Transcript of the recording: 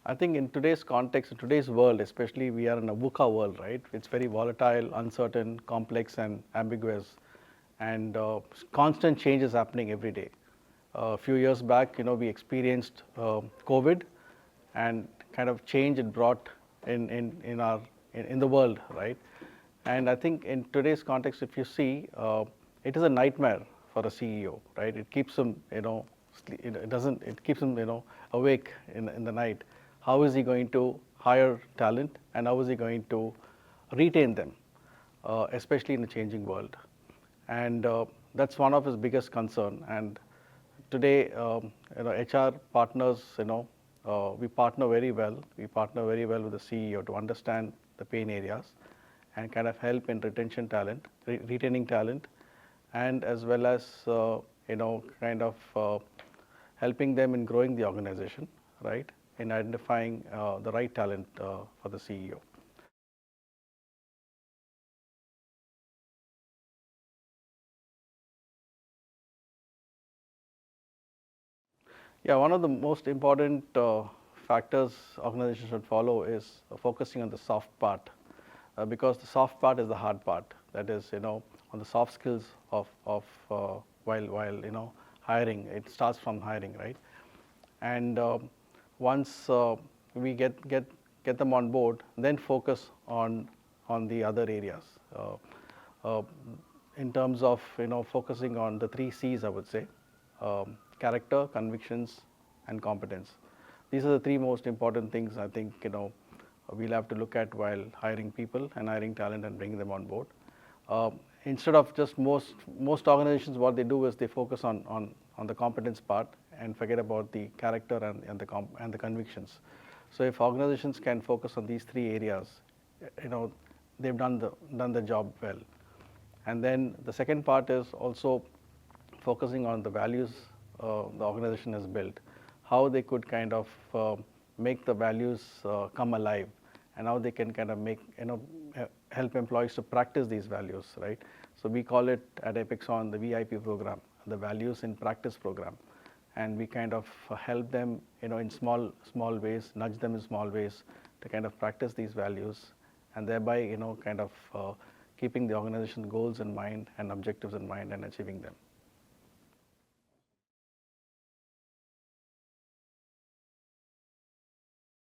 I think in today's context, in today's world, especially we are in a VUCA world, right? It's very volatile, uncertain, complex, and ambiguous, and constant changes happening every day. A few years back, we experienced COVID, and kind of change it brought in the world, right? And I think in today's context, if you see, it is a nightmare for a CEO, right? It keeps him, it keeps him, awake in the night. How is he going to hire talent, and how is he going to retain them, especially in the changing world? And that's one of his biggest concern. And today, HR partners, we partner very well. We partner very well with the CEO to understand the pain areas and kind of help in retention talent, retaining talent, and as well as kind of helping them in growing the organization, right? In identifying the right talent for the CEO. Yeah, one of the most important factors organizations should follow is focusing on the soft part, because the soft part is the hard part. That is, on the soft skills of while hiring. It starts from hiring, right? And once we get them on board, then focus on the other areas. Uh, in terms of focusing on the 3 C's, I would say: character, convictions, and competence. These are the 3 most important things I think we'll have to look at while hiring people and hiring talent and bringing them on board. Instead of just most organizations, what they do is they focus on the competence part and forget about the character and the convictions. So if organizations can focus on these 3 areas, they've done the job well. And then the second part is also focusing on the values the organization has built, how they could kind of make the values come alive, and how they can kind of make help employees to practice these values, right? So we call it at Apexon the VIP program, the Values in Practice program, and we kind of help them in small ways, nudge them in small ways to kind of practice these values, and thereby kind of keeping the organization goals in mind and objectives in mind and achieving them.